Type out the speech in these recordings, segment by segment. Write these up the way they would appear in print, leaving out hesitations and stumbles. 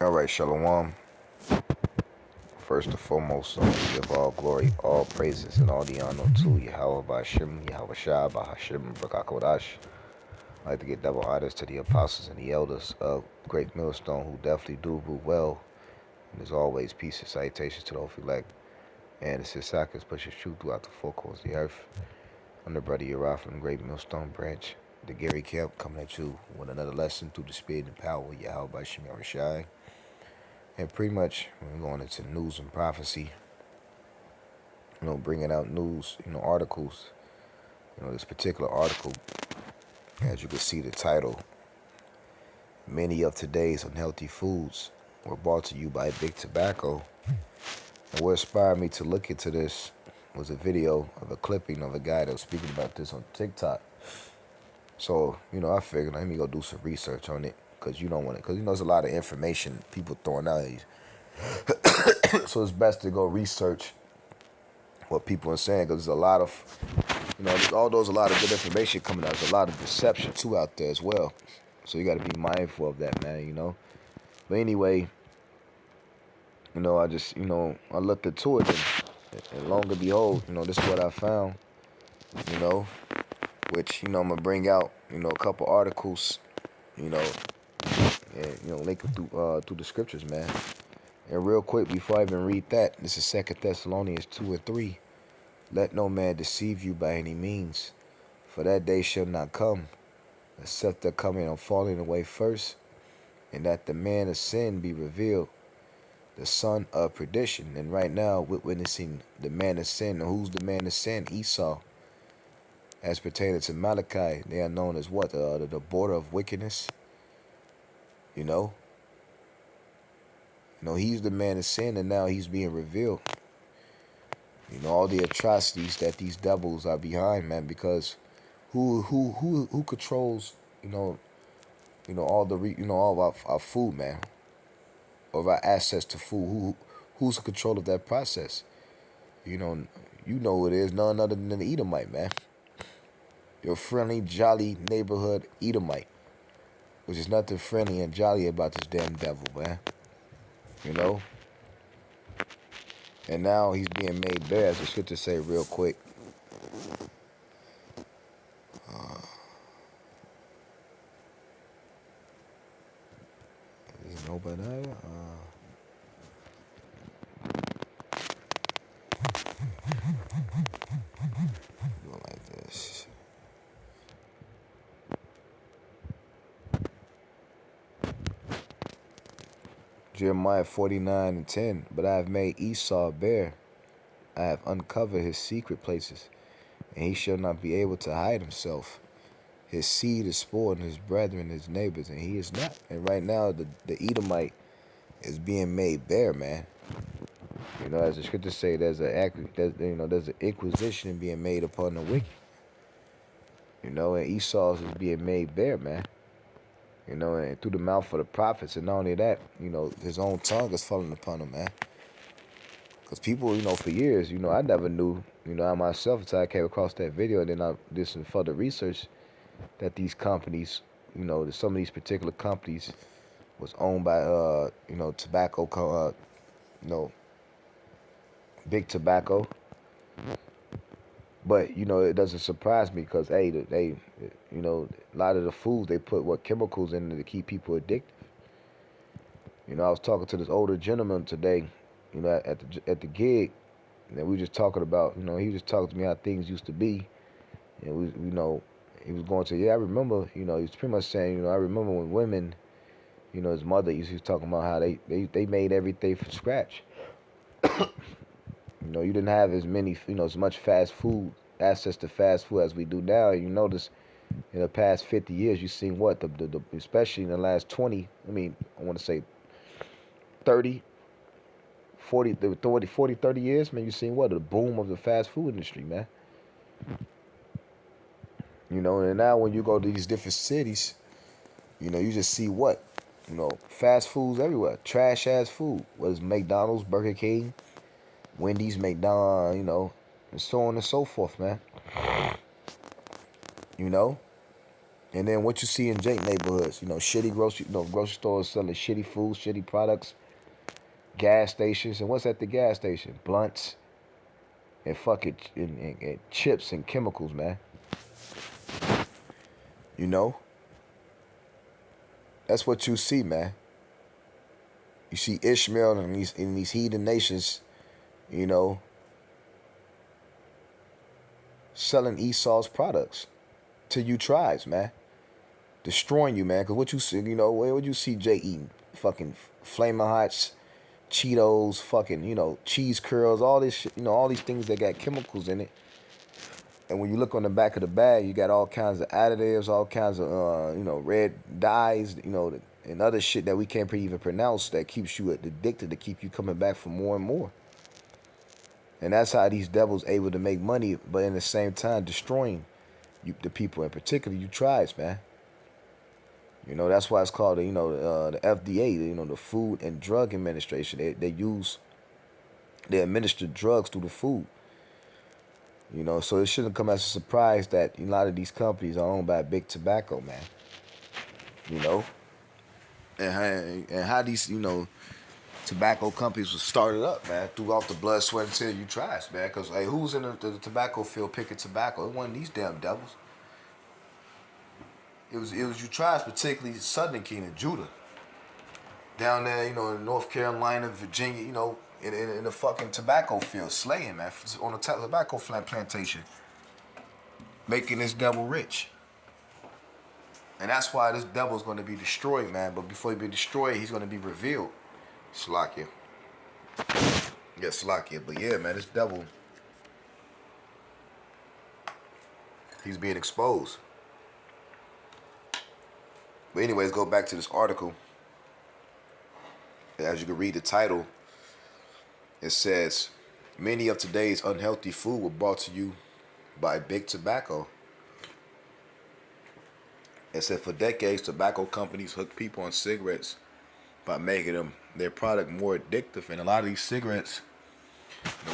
All right, Shalom. First and foremost, I want to give all glory, all praises, and all the honor to Yahweh Bashim, Yahweh Shah, Bahashim, Brakakodash. I'd like to give double honors to the apostles and the elders of Great Millstone who definitely do rule well. And as always, peace and salutations to the Holy elect. And the Sisakis pushes truth throughout the four corners of the earth. I'm the brother Uriah from the Great Millstone branch. The Gary Camp coming at you with another lesson through the spirit and power of Yahweh Bashim, Yahweh Shai. And pretty much, we're going into news and prophecy, bringing out news, articles. This particular article, as you can see the title, many of today's unhealthy foods were brought to you by Big Tobacco. And what inspired me to look into this was a video of a clipping of a guy that was speaking about this on TikTok. So, I figured, let me go do some research on it, because you don't want it, because, there's a lot of information people throwing out. So it's best to go research what people are saying, because there's a lot of, although there's a lot of good information coming out, there's a lot of deception too out there as well. So you got to be mindful of that, man, But anyway, I just, I looked into it, and long and behold, this is what I found, which, I'm going to bring out, a couple articles, and, link it through the scriptures, man. And real quick, before I even read that, this is 2 Thessalonians 2 and 3. Let no man deceive you by any means, for that day shall not come, except there coming and falling away first, and that the man of sin be revealed, the son of perdition. And right now, we're witnessing the man of sin. And who's the man of sin? Esau. As pertaining to Malachi, they are known as what? The border of wickedness. He's the man of sin, and now he's being revealed. All the atrocities that these devils are behind, man. Because who controls, all the all of our food, man, of our access to food? Who's in control of that process? You know who it is, none other than the Edomite, man. Your friendly, jolly neighborhood Edomite, which is nothing friendly and jolly about this damn devil, man. And now he's being made bare, as the scriptures say, real quick. Is it Obadiah? Do it like this. Jeremiah 49 and 10. But I have made Esau bare. I have uncovered his secret places, and he shall not be able to hide himself. His seed is spoiled, and his brethren, his neighbors, and he is not. And right now, the Edomite is being made bare, man. As the scriptures say, there's an inquisition being made upon the wicked. And Esau's is being made bare, man. And through the mouth of the prophets, and not only that, his own tongue is falling upon him, man. Because people, for years, I never knew, I myself, until I came across that video, and then I did some further research, that these companies, some of these particular companies was owned by, tobacco, big tobacco. But, it doesn't surprise me because, hey, a lot of the foods, they put what chemicals in it to keep people addicted. I was talking to this older gentleman today, at the gig, and we were just talking about, he was just talking to me how things used to be. And he was going to, yeah, I remember, he was pretty much saying, I remember when women, his mother used to talking about how they made everything from scratch. You didn't have as many, as much fast food, access to fast food as we do now. You notice in the past 50 years, you've seen what, especially in the last 20, I want to say 30, 30 years, man, you've seen what, the boom of the fast food industry, man. And now when you go to these different cities, you just see what, fast foods everywhere, trash ass food, whether it's McDonald's, Burger King, Wendy's, McDonald's, and so on and so forth, man. And then what you see in Jake neighborhoods, shitty grocery stores selling shitty food, shitty products, gas stations, and what's at the gas station? Blunts and fucking and chips and chemicals, man. You know, that's what you see, man. You see Ishmael and these heathen nations, you know, selling Esau's products to you tribes, man. Destroying you, man. Cause what you see, where would you see Jay eating? Fucking flaming hots, Cheetos, fucking, cheese curls, all this shit, all these things that got chemicals in it. And when you look on the back of the bag, you got all kinds of additives, all kinds of, red dyes, and other shit that we can't even pronounce that keeps you addicted, to keep you coming back for more and more. And that's how these devils able to make money, but in the same time destroying the people, and particularly you tribes, man. That's why it's called, the FDA, the Food and Drug Administration. They administer drugs through the food. So it shouldn't come as a surprise that a lot of these companies are owned by big tobacco, man. You know, and how these, tobacco companies were started up, man, throughout the blood, sweat, and tears you tribes, man. Because hey, who's in the tobacco field picking tobacco? It wasn't these damn devils. It was you tribes, particularly Southern Kingdom, Judah, down there, in North Carolina, Virginia, in the fucking tobacco field, slaying, man, on a tobacco plantation, making this devil rich. And that's why this devil is going to be destroyed, man. But before he be destroyed, he's going to be revealed. Slakia. Yeah, Slakia. But yeah, man, this devil, he's being exposed. But anyways, go back to this article. As you can read the title, it says, many of today's unhealthy food were brought to you by big tobacco. It said for decades, tobacco companies hooked people on cigarettes by making their product more addictive. And a lot of these cigarettes,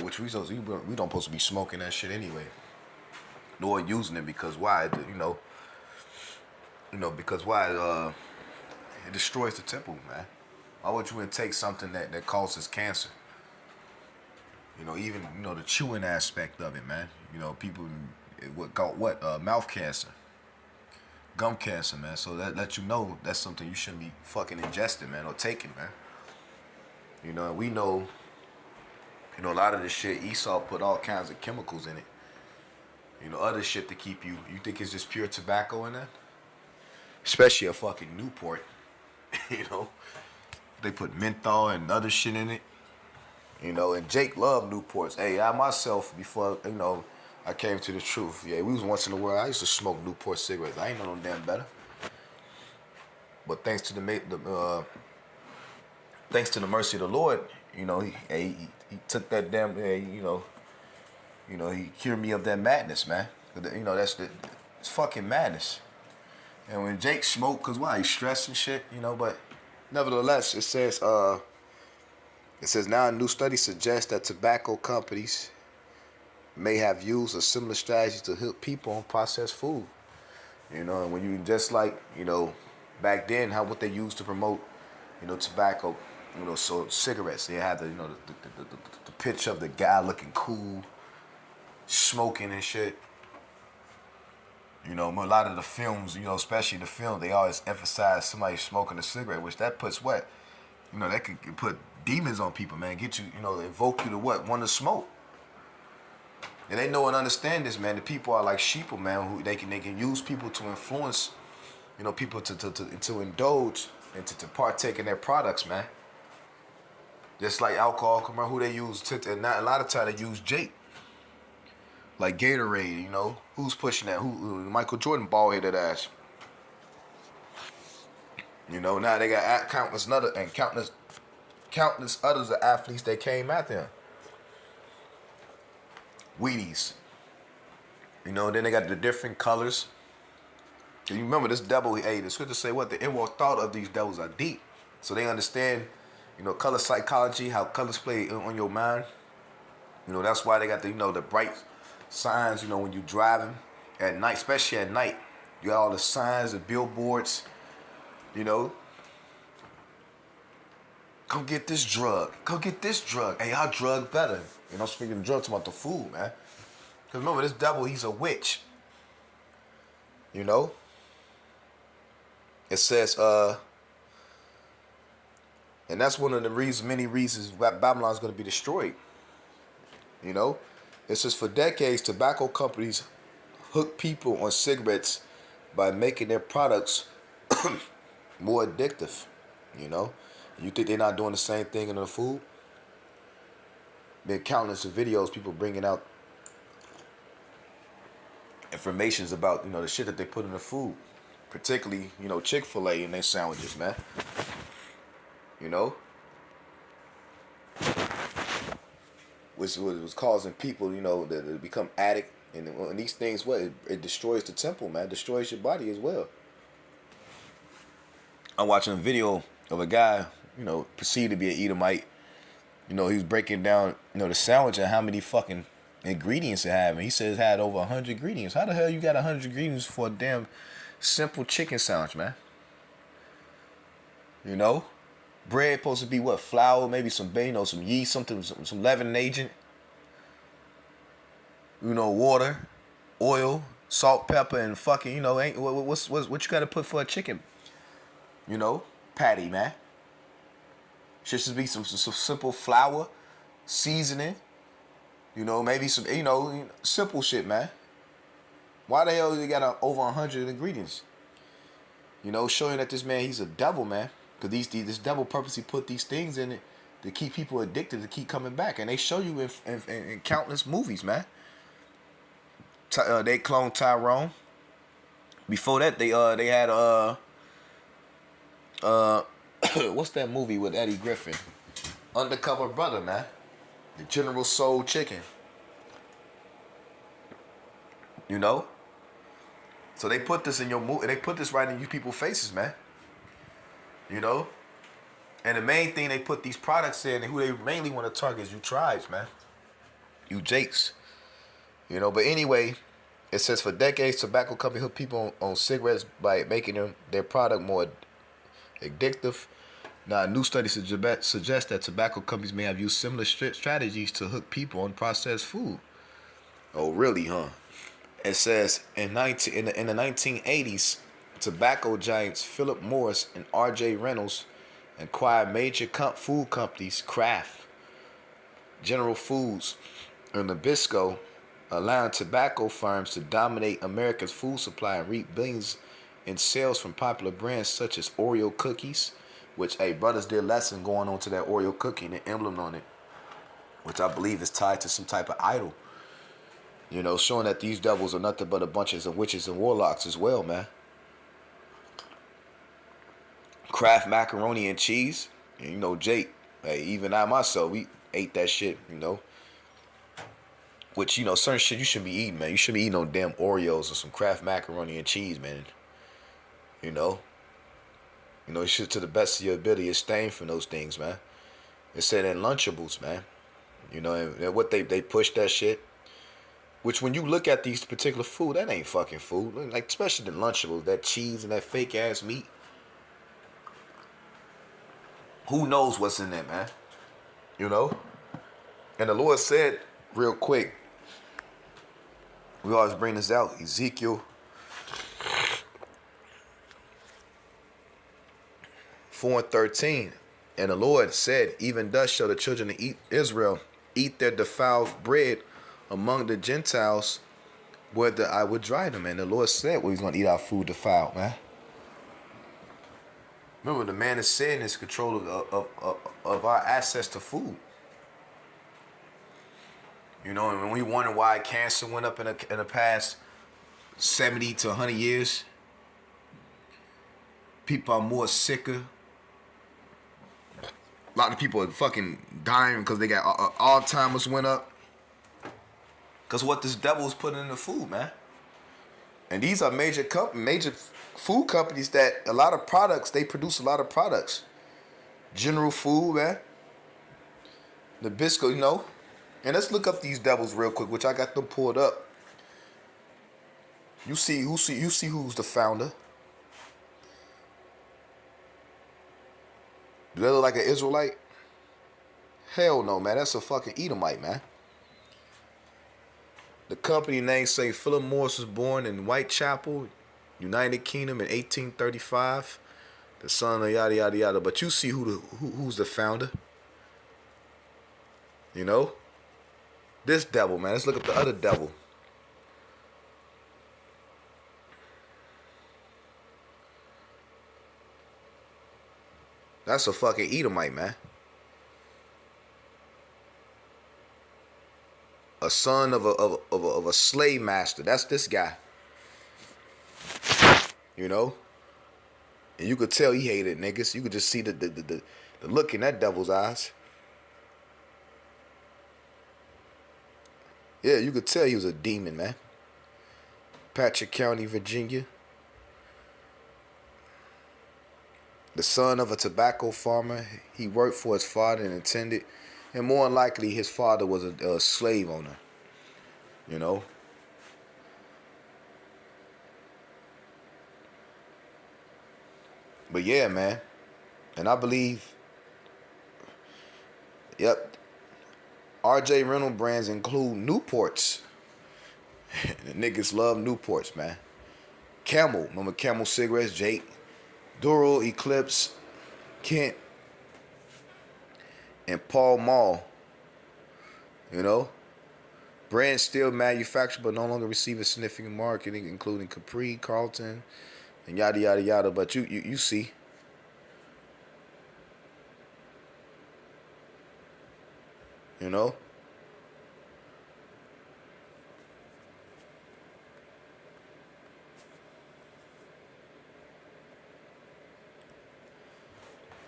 which we don't supposed to be smoking that shit anyway, nor using it, because why? Because why? It destroys the temple, man. Why would you take something that causes cancer? Even the chewing aspect of it, man. People mouth cancer, gum cancer, man. So that lets you know that's something you shouldn't be fucking ingesting, man, or taking, man. And we know, a lot of this shit, Esau put all kinds of chemicals in it. Other shit to keep you. You think it's just pure tobacco in that? Especially a fucking Newport. They put menthol and other shit in it. And Jake loved Newports. Hey, I myself, before, I came to the truth. Yeah, we was once in the world. I used to smoke Newport cigarettes. I ain't know no damn better. But thanks to the mercy of the Lord, he took that damn, he cured me of that madness, man. It's fucking madness. And when Jake smoked, cause why? He's stressed and shit, but nevertheless, it says now a new study suggests that tobacco companies may have used a similar strategy to help people on processed food. And when you just like, back then, what they used to promote, tobacco, so cigarettes, they had the picture of the guy looking cool, smoking and shit. A lot of the films, especially the film, they always emphasize somebody smoking a cigarette, which that puts what? That could put demons on people, man. Get you, invoke you to what? Want to smoke. And they know and understand this, man. The people are like sheeple, man. Who they can use people to influence, people to indulge and to partake in their products, man. Just like alcohol, come on, who they use and not a lot of time they use Jake. Like Gatorade, who's pushing that? Who Michael Jordan ball headed ass. Now they got countless others of athletes that came after him. Wheaties. Then they got the different colors. And you remember this devil, the scripture say what? The inward thought of these devils are deep. So they understand, color psychology, how colors play on your mind. That's why they got the bright signs, when you're driving at night, especially at night. You got all the signs, the billboards, you know. Come get this drug. Come get this drug. Hey, our drug better. You know, speaking of drugs, about the food, man. Because remember, this devil, he's a witch. You know? It says, and that's one of the reasons, many reasons Babylon's going to be destroyed. You know? It says, for decades, tobacco companies hook people on cigarettes by making their products more addictive. You know? You think they're not doing the same thing in the food? Been countless of videos, people bringing out informations about, you know, the shit that they put in the food. Particularly, you know, Chick-fil-A and their sandwiches, man. You know? Which was causing people, you know, to become addict. And these things, what? It destroys the temple, man. It destroys your body as well. I'm watching a video of a guy, you know, perceived to be an Edomite. You know, he was breaking down, you know, the sandwich and how many fucking ingredients it had. And he says it had over 100 ingredients. How the hell you got 100 ingredients for a damn simple chicken sandwich, man? You know? Bread supposed to be what? Flour, maybe some, you know, some yeast, something, some leavening agent. You know, water, oil, salt, pepper, and fucking, you know, ain't what you got to put for a chicken? You know, patty, man. Should just be some simple flour, seasoning. You know, maybe some, you know, simple shit, man. Why the hell you got over 100 ingredients? You know, showing that this man, he's a devil, man. Because this devil purposely put these things in it to keep people addicted, to keep coming back. And they show you in countless movies, man. They cloned Tyrone. Before that, they had what's that movie with Eddie Griffin? Undercover Brother, man. The General Soul Chicken. You know? So they put this in your movie. They put this right in you people's faces, man. You know? And the main thing they put these products in, and who they mainly want to target is you tribes, man. You Jakes. You know, but anyway, it says for decades, tobacco companies hook people on cigarettes by making their product more addictive. Now, a new study suggests that tobacco companies may have used similar strategies to hook people on processed food. Oh, really, huh? It says in the 1980s, tobacco giants Philip Morris and R.J. Reynolds acquired major food companies, Kraft, General Foods, and Nabisco, allowing tobacco firms to dominate America's food supply and reap billions in sales from popular brands such as Oreo cookies, which, hey, brothers did a lesson going on to that Oreo cookie and the emblem on it, which I believe is tied to some type of idol. You know, showing that these devils are nothing but a bunch of witches and warlocks as well, man. Kraft macaroni and cheese. And, you know, Jake, hey, even I myself, we ate that shit, you know. Which, you know, certain shit you shouldn't be eating, man. You shouldn't be eating no damn Oreos or some Kraft macaroni and cheese, man. You know. You know, shit to the best of your ability abstain from those things, man. It said in Lunchables, man. You know, and what they push that shit. Which when you look at these particular food, that ain't fucking food. Like, especially the Lunchables, that cheese and that fake ass meat. Who knows what's in there, man? You know? And the Lord said, real quick, we always bring this out, Ezekiel 4:13. And the Lord said, even thus shall the children of Israel eat their defiled bread among the Gentiles, whether I would dry them. And the Lord said, well, he's going to eat our food defiled, man. Remember, the man is sin is control of our access to food. You know, and when we wonder why cancer went up in the past 70 to 100 years, people are more sicker. A lot of people are fucking dying because they got Alzheimer's went up. Because what this devil is putting in the food, man. And these are major food companies that a lot of products, they produce a lot of products. General Food, man. Nabisco, you know. And let's look up these devils real quick, which I got them pulled up. You see who's the founder. Do they look like an Israelite? Hell no, man. That's a fucking Edomite, man. The company namesake Philip Morris was born in Whitechapel, United Kingdom in 1835. The son of yada yada yada. But you see who's the founder. You know? This devil, man. Let's look up the other devil. That's a fucking Edomite, man. A son of a slave master. That's this guy. You know? And you could tell he hated niggas. You could just see the look in that devil's eyes. Yeah, you could tell he was a demon, man. Patrick County, Virginia. The son of a tobacco farmer. He worked for his father and attended. And more than likely, his father was a slave owner. You know? But yeah, man. And I believe, yep, RJ rental brands include Newports. The niggas love Newports, man. Camel, remember Camel cigarettes, Jake. Duro, Eclipse, Kent, and Paul Mall. You know? Brands still manufactured but no longer receive a significant marketing, including Capri, Carlton, and yada yada yada. But you see. You know?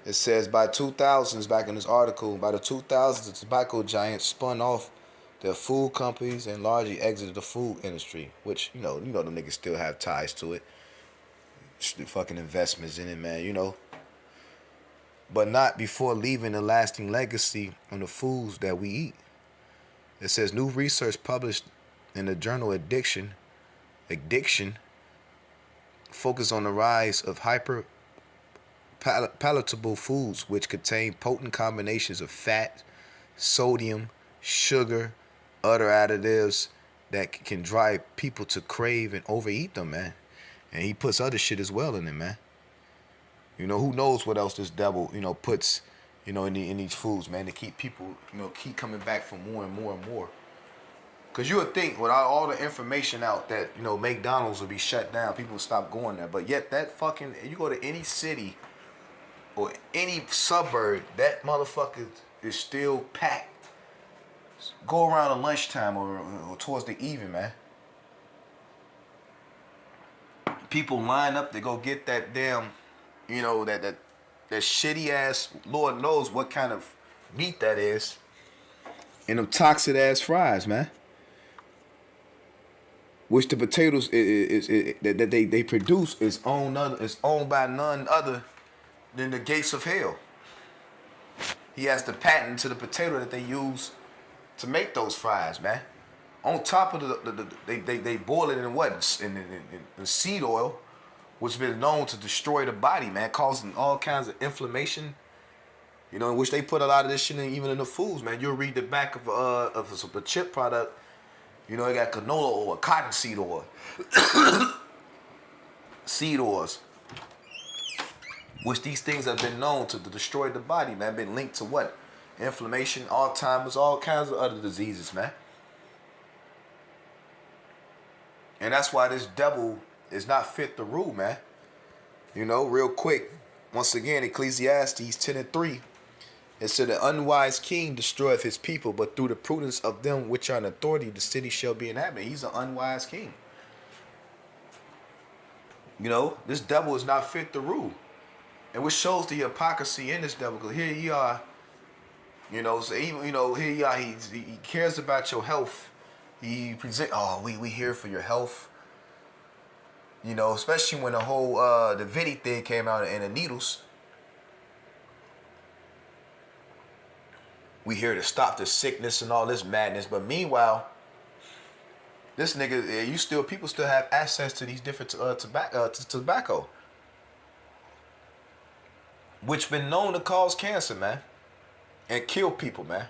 It says by 2000s, back in this article, by the 2000s, the tobacco giants spun off their food companies and largely exited the food industry, which, the niggas still have ties to it. The fucking investments in it, man, But not before leaving a lasting legacy on the foods that we eat. It says new research published in the journal Addiction focus on the rise of hyper palatable foods which contain potent combinations of fat, sodium, sugar, other additives that can drive people to crave and overeat them, man. And he puts other shit as well in it, man. Who knows what else this devil, puts, in these foods, man, to keep people, keep coming back for more and more and more. Because you would think without all the information out that, McDonald's would be shut down, people would stop going there. But yet that fucking, you go to any city or any suburb, that motherfucker is still packed. Go around at lunchtime or towards the evening, man. People line up to go get that damn, that shitty ass, Lord knows what kind of meat that is. And them toxic ass fries, man. Which the potatoes that they produce is owned by none other than the gates of hell. He has the patent to the potato that they use to make those fries, man. On top of they boil it in what? In seed oil, which has been known to destroy the body, man, causing all kinds of inflammation. In which they put a lot of this shit in, even in the foods, man. You'll read the back of a chip product. It got canola oil, cottonseed oil, seed oils, which these things have been known to destroy the body, man. Been linked to what? Inflammation, Alzheimer's, all kinds of other diseases, man. And that's why this devil is not fit to rule, man. Real quick. Once again, Ecclesiastes 10:3. It said, "The unwise king destroyeth his people, but through the prudence of them which are in authority, the city shall be inhabited." He's an unwise king. This devil is not fit to rule. And which shows the hypocrisy in this devil, because here you are, so even, here you are, he cares about your health. He present, we here for your health. Especially when the whole, the Vidi thing came out and the needles. We here to stop the sickness and all this madness. But meanwhile, This nigga, people still have access to these different tobacco, which been known to cause cancer, man, and kill people, man.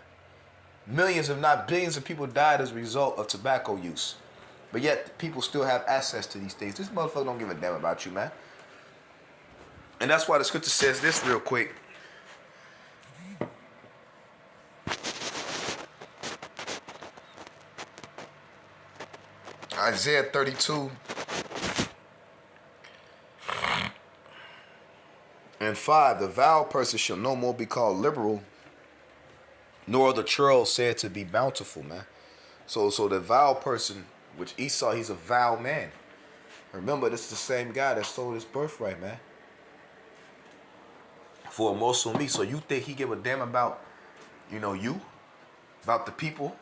Millions, if not billions, of people died as a result of tobacco use. But yet, people still have access to these things. This motherfucker don't give a damn about you, man. And that's why the scripture says this real quick. Isaiah 32 and 5. The vile person shall no more be called liberal, nor the churl said to be bountiful, man. So the vile person, which Esau, he's a vile man. Remember, this is the same guy that sold his birthright, man, for a morsel of meat. So you think he give a damn about, you? About the people?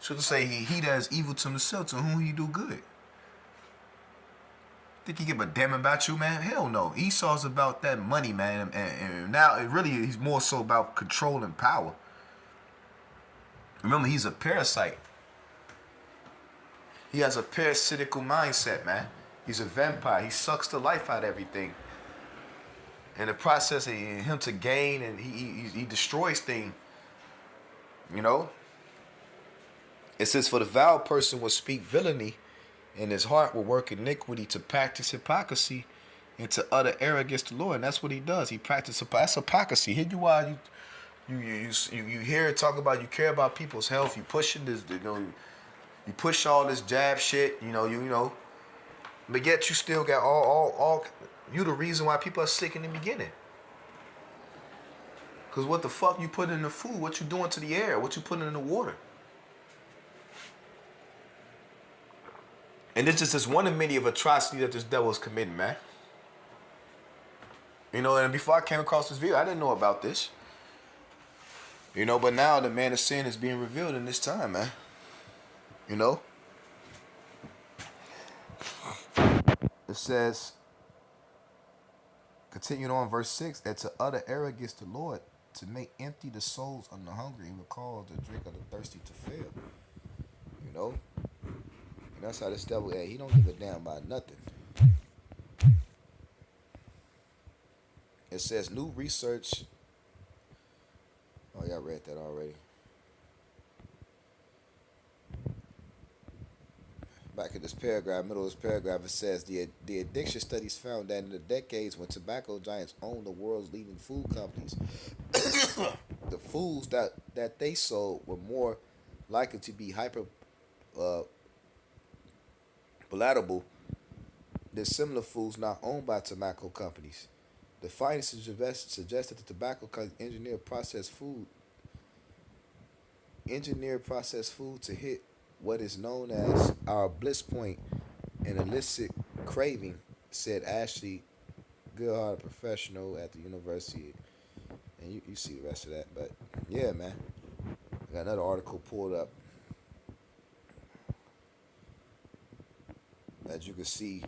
Shouldn't say he does evil to himself, to whom he do good. Think he give a damn about you, man? Hell no. Esau's about that money, man. And now, he's more so about control and power. Remember, he's a parasite. He has a parasitical mindset, man. He's a vampire. He sucks the life out of everything. In the process of him to gain, and he destroys things. It says, for the vile person will speak villainy, and his heart will work iniquity to practice hypocrisy and to utter error against the Lord. And that's what he does. He practices hypocrisy. Here you are, you hear it talk about, you care about people's health. You pushing this, you push all this jab shit. But yet you still got all. You the reason why people are sick in the beginning. Cause what the fuck you put in the food? What you doing to the air? What you putting in the water? And this is just one of many of atrocities that this devil is committing, man. And before I came across this video, I didn't know about this. But now the man of sin is being revealed in this time, man. It says, continuing on verse 6, that to utter error against the Lord, to make empty the souls of the hungry, and will cause the drink of the thirsty to fail. And that's how this devil is. He don't give a damn about nothing. It says new research. Oh, yeah, I read that already. Back in this paragraph, middle of this paragraph, it says the addiction studies found that in the decades when tobacco giants owned the world's leading food companies, the foods that they sold were more likely to be hyper palatable than similar foods not owned by tobacco companies. The findings suggest that the tobacco companies engineered processed food to hit what is known as our bliss point and elicit craving, said Ashley Goodhart, a professional at the university. And you see the rest of that. But yeah, man. I got another article pulled up. As you can see,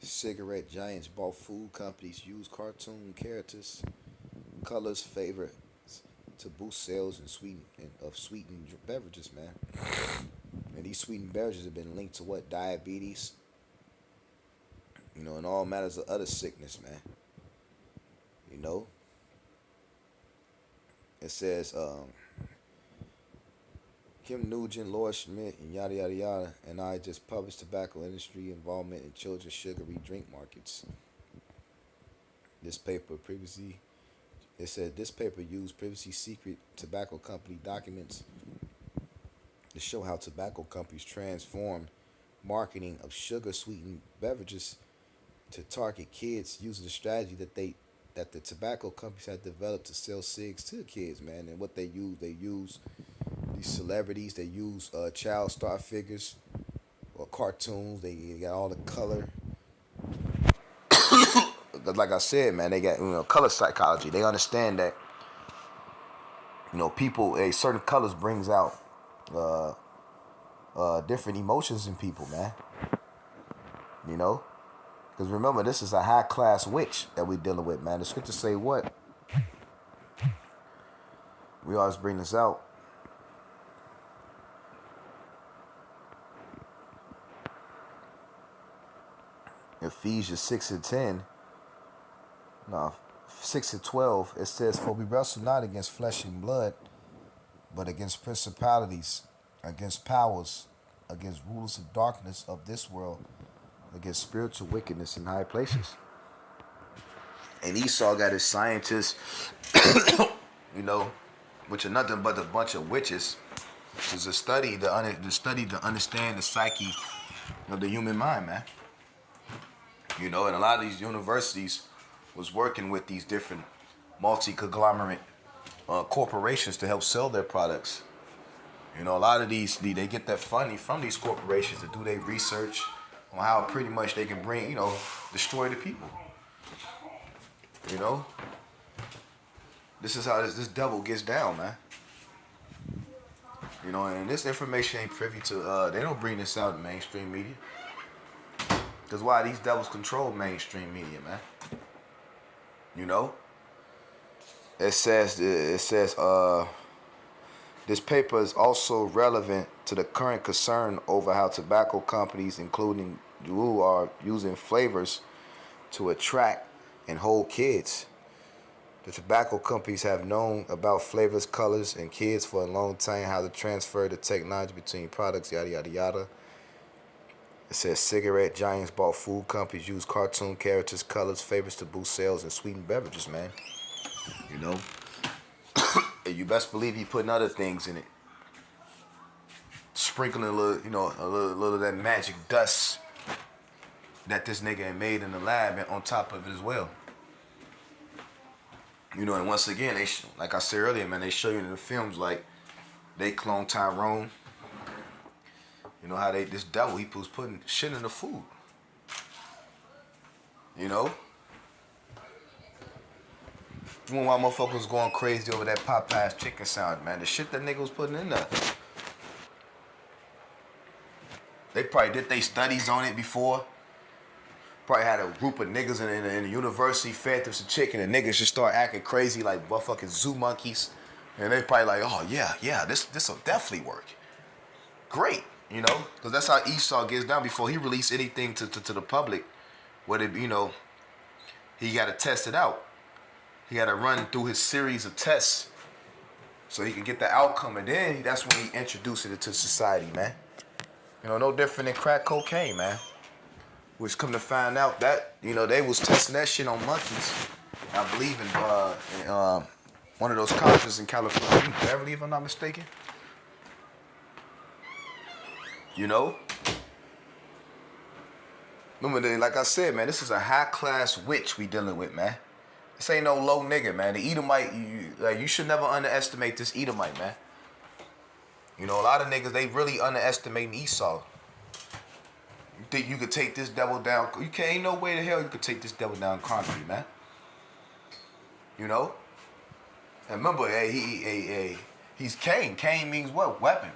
cigarette giants bought food companies use cartoon characters, colors, favorites to boost sales and sweetened beverages, man. And these sweetened beverages have been linked to what? Diabetes, and all matters of other sickness, man. It says Kim Nugent, Laura Schmidt, and yada yada yada, and I just published tobacco industry involvement in children's sugary drink markets. This paper used previously secret tobacco company documents to show how tobacco companies transform marketing of sugar sweetened beverages to target kids using the strategy that the tobacco companies had developed to sell cigs to kids, man. And what they use these celebrities, they use child star figures or cartoons. They got all the color. Like I said, man, they got color psychology. They understand that people, certain colors brings out different emotions in people, man. Because remember, this is a high class witch that we're dealing with, man. The scriptures say what? We always bring this out. Ephesians 6 and 10, no, 6 and 12, it says, "For we wrestle not against flesh and blood, but against principalities, against powers, against rulers of darkness of this world, against spiritual wickedness in high places." And Esau got his scientists, you know, which are nothing but a bunch of witches. It's a study to understand the psyche of the human mind, man. You know, and a lot of these universities was working with these different multi-conglomerate corporations to help sell their products. You know, a lot of they get that funding from these corporations to do their research on how pretty much they can bring, destroy the people. You know, this is how this devil gets down, man. You know, and this information ain't privy to, they don't bring this out in mainstream media. Because why? These devils control mainstream media, man. You know? It says, this paper is also relevant to the current concern over how tobacco companies, including Juul, are using flavors to attract and hold kids. The tobacco companies have known about flavors, colors, and kids for a long time, how to transfer the technology between products, yada, yada, yada. It says cigarette giants bought food companies use cartoon characters, colors, favorites to boost sales and sweeten beverages, man. You know? And you best believe he putting other things in it. Sprinkling a little, a little of that magic dust that this nigga had made in the lab and on top of it as well. You know, and once again, like I said earlier, man, they show you in the films like they clone Tyrone. You know how this devil, he was putting shit in the food. You know? When my motherfuckers was going crazy over that Popeye's chicken sandwich, man. The shit that nigga was putting in there. They probably did they studies on it before. Probably had a group of niggas in the university fed them some chicken and niggas just start acting crazy like motherfucking zoo monkeys. And they probably like, oh yeah, this'll definitely work. Great, you know? Because that's how Esau gets down before he release anything to the public. Whether, he got to test it out. He got to run through his series of tests so he can get the outcome. And then that's when he introduces it to society, man. You know, no different than crack cocaine, man. Which come to find out that, they was testing that shit on monkeys. I believe in one of those colleges in California, Beverly, if I'm not mistaken. You know? Remember, like I said, man, this is a high-class witch we dealing with, man. This ain't no low nigga, man. The Edomite, you should never underestimate this Edomite, man. You know, a lot of niggas, they really underestimating Esau. You think you could take this devil down? You can't, ain't no way to hell you could take this devil down concrete, man. You know? And remember, he's Cain. Cain means what? Weapon.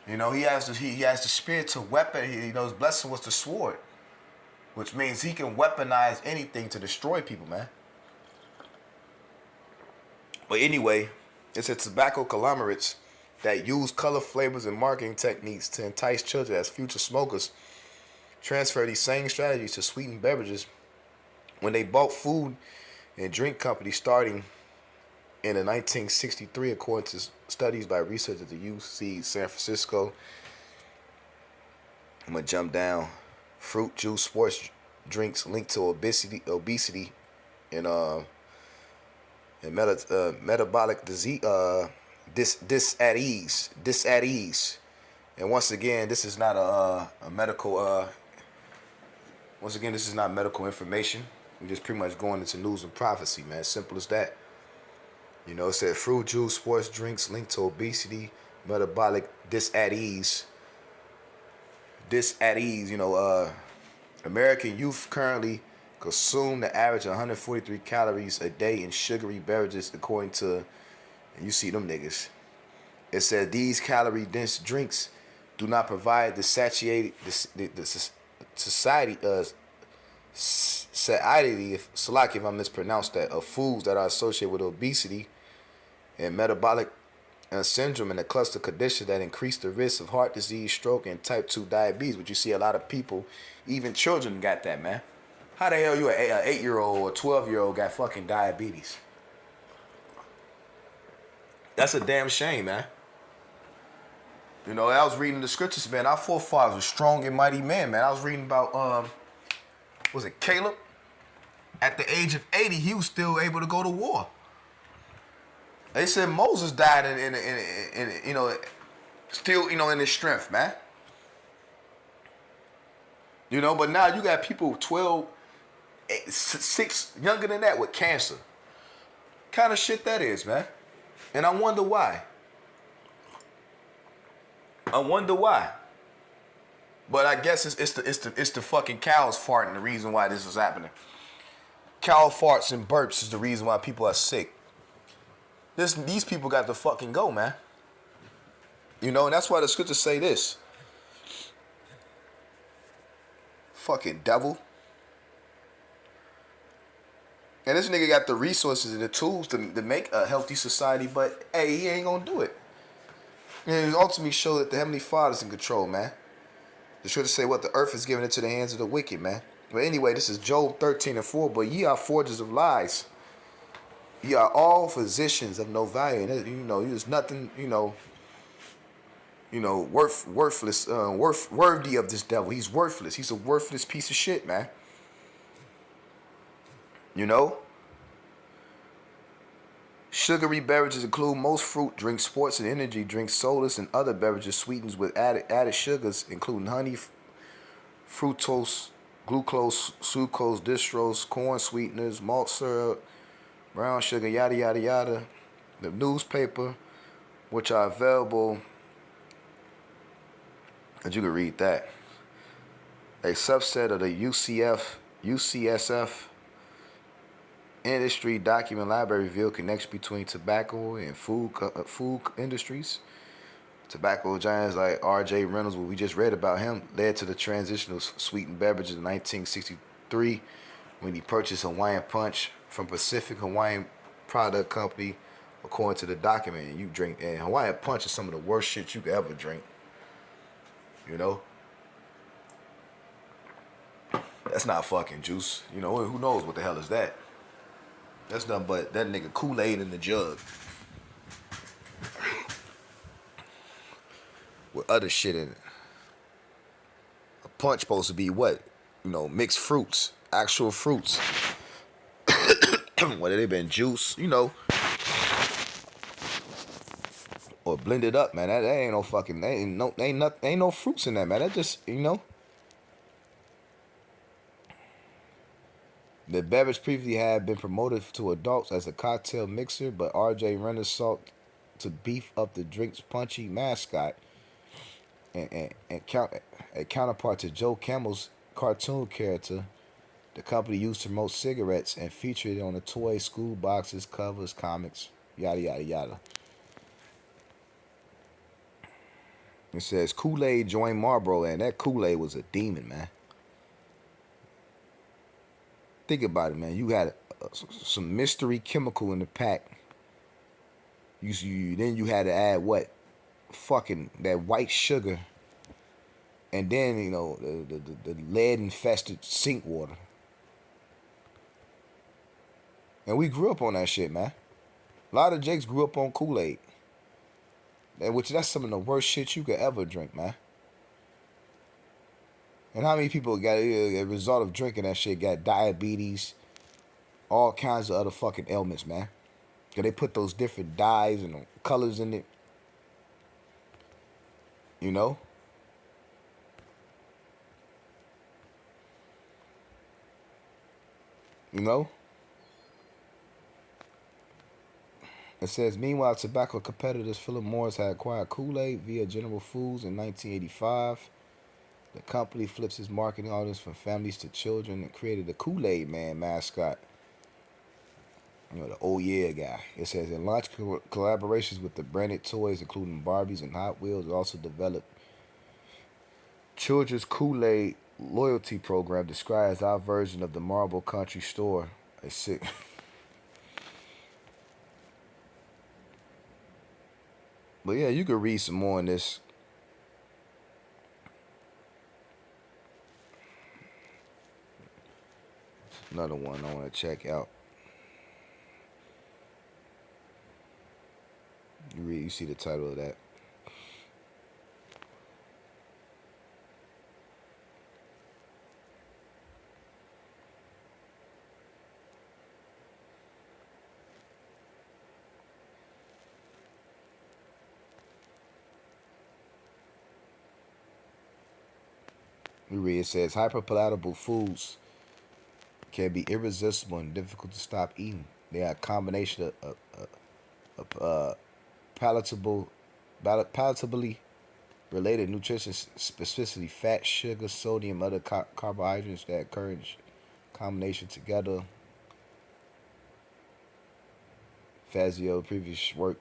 You know, he has the spiritual weapon. His blessing was the sword. Which means he can weaponize anything to destroy people, man. But anyway, it's a tobacco conglomerates that use color, flavors, and marketing techniques to entice children as future smokers transfer these same strategies to sweetened beverages when they bought food and drink companies starting in the 1963, according to studies by researchers at the UC San Francisco. I'm going to jump down. Fruit, juice, sports drinks linked to obesity and metabolic disease, dis at ease. And once again, this is not a medical. Once again, this is not medical information. We're just pretty much going into news and prophecy, man. Simple as that. You know, it said fruit, juice, sports drinks linked to obesity, metabolic dis at ease. American youth currently consume the average of 143 calories a day in sugary beverages, according to, and you see them niggas. It says these calorie-dense drinks do not provide the satiety, if I mispronounced that, of foods that are associated with obesity and metabolic a syndrome and a cluster condition that increase the risk of heart disease, stroke, and type 2 diabetes. But you see a lot of people, even children, got that, man. How the hell you an 8-year-old or 12-year-old got fucking diabetes? That's a damn shame, man. You know, I was reading the scriptures, man. Our forefathers were strong and mighty men, man. I was reading about, was it Caleb? At the age of 80, he was still able to go to war. They said Moses died in you know, still, you know, in his strength, man. You know, but now you got people 12, 6 younger than that with cancer. Kind of shit that is, man. And I wonder why. I wonder why. But I guess it's the fucking cows farting the reason why this is happening. Cow farts and burps is the reason why people are sick. These people got to fucking go, man. You know, and that's why the scriptures say this. Fucking devil. And this nigga got the resources and the tools to make a healthy society, but hey, he ain't gonna do it. And it ultimately show that the Heavenly Father's in control, man. The scriptures say what the earth is given into the hands of the wicked, man. But anyway, this is Job 13:4. But ye are forgers of lies. Ye are all physicians of no value. And you know, there's nothing, worthless, worthy of this devil. He's worthless. He's a worthless piece of shit, man. You know? Sugary beverages include most fruit drinks, sports and energy drinks, sodas, and other beverages sweetened with added sugars, including honey, fructose, glucose, sucrose, dextrose, corn sweeteners, malt syrup, brown sugar, yada yada yada. The newspaper, which are available, and you can read that. A subset of the UCSF industry document library revealed connection between tobacco and food industries. Tobacco giants like R.J. Reynolds, what we just read about him, led to the transition of sweetened beverages in 1963 when he purchased Hawaiian Punch from Pacific Hawaiian Product Company, according to the document. And you drink, and Hawaiian Punch is some of the worst shit you could ever drink. You know? That's not fucking juice. You know, who knows what the hell is that? That's nothing but that nigga Kool-Aid in the jug. With other shit in it. A punch supposed to be what? You know, mixed fruits. Actual fruits. Whether they been juice, you know. Or blended up, man. That ain't no fucking, ain't no fruits in that, man. That just, you know. The beverage previously had been promoted to adults as a cocktail mixer, but R.J. Reynolds sought to beef up the drink's punchy mascot and a counterpart to Joe Campbell's cartoon character. The company used to promote cigarettes and featured it on the toy, school boxes, covers, comics, yada yada yada. It says Kool-Aid joined Marlboro, and that Kool-Aid was a demon, man. Think about it, man. You got some mystery chemical in the pack. Then you had to add what? Fucking that white sugar. And then, you know, the lead infested sink water. And we grew up on that shit, man. A lot of Jakes grew up on Kool-Aid. Which that's some of the worst shit you could ever drink, man. And how many people got, as a result of drinking that shit, got diabetes, all kinds of other fucking ailments, man. Because they put those different dyes and colors in it. You know? You know? It says, meanwhile, tobacco competitors Philip Morris had acquired Kool-Aid via General Foods in 1985. The company flips its marketing audience from families to children and created the Kool-Aid Man mascot. You know, the oh yeah guy. It says it launched collaborations with the branded toys, including Barbies and Hot Wheels. It also developed children's Kool-Aid loyalty program, described as our version of the Marble Country Store. A sick. But yeah, you could read some more on this. Another one I want to check out. You see the title of that. You read, it says hyperpalatable foods can be irresistible and difficult to stop eating. They are a combination of palatable, palatably related nutrition, specifically fat, sugar, sodium, other carbohydrates that occur in combination together. Fazio previous work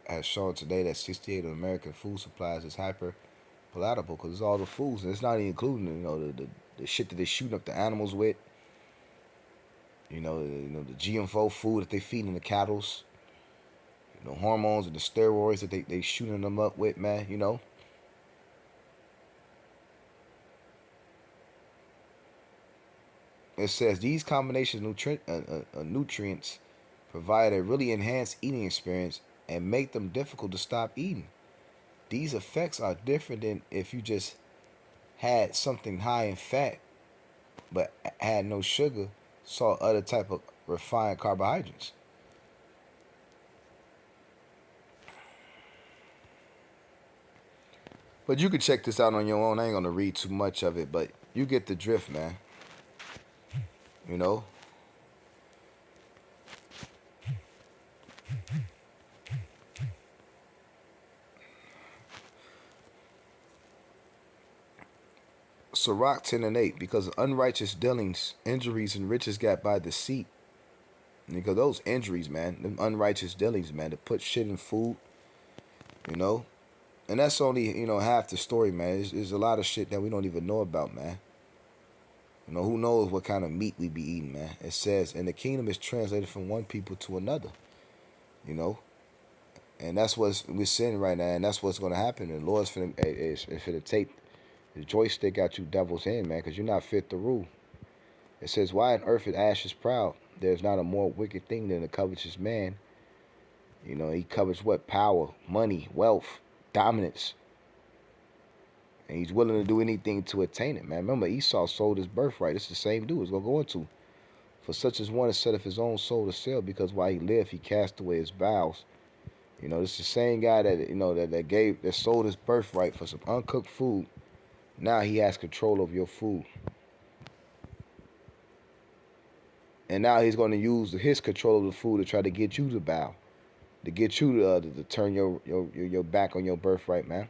has shown today that 68 of American food supplies is hyper palatable because it's all the foods, and it's not even including the shit that they shooting up the animals with. The GMO food that they feeding the cattle's. Hormones and the steroids that they shooting them up with, man. It says these combinations of nutrients provide a really enhanced eating experience and make them difficult to stop eating. These effects are different than if you just had something high in fat but had no sugar, salt, other type of refined carbohydrates. But you can check this out on your own. I ain't gonna read too much of it, but you get the drift, man. You know. Sirach 10 and 8, because of unrighteous dealings, injuries, and riches got by deceit. Because those injuries, man, them unrighteous dealings, man, to put shit in food, you know. And that's only, half the story, man. There's a lot of shit that we don't even know about, man. Who knows what kind of meat we be eating, man. It says, and the kingdom is translated from one people to another, you know. And that's what's we're seeing right now, and that's what's going to happen. And the Lord's finna take the joystick out you devil's hand, man, because you're not fit to rule. It says, why on earth is ashes proud? There's not a more wicked thing than a covetous man. He covets what? Power, money, wealth, dominance. And he's willing to do anything to attain it, man. Remember, Esau sold his birthright. It's the same dude it's going to go into. For such as one has set up his own soul to sell, because while he lived, he cast away his vows. This is the same guy that sold his birthright for some uncooked food. Now he has control of your food. And now he's going to use his control of the food to try to get you to bow. To get you to turn your back on your birthright, man.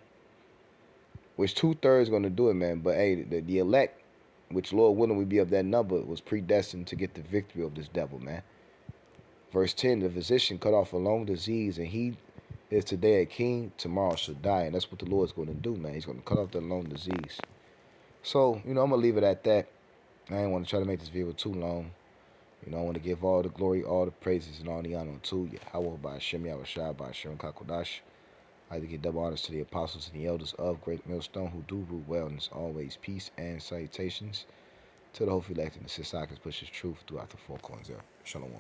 Which 2/3 going to do it, man. But hey, the elect, which Lord willing we be of that number, was predestined to get the victory of this devil, man. Verse 10, the physician cut off a long disease, and he is today a king, tomorrow shall die. And that's what the Lord's going to do, man. He's going to cut off the long disease. So, I'm going to leave it at that. I ain't want to try to make this video too long. I want to give all the glory, all the praises, and all the honor to Yahweh by Hashem, Yahushua by Hashem Kakodash. I like to give double honors to the apostles and the elders of Great Millstone who do rule well, and as always, peace and salutations to the hopefully elect and the Sisakis pushes truth throughout the four corners there. Shalom.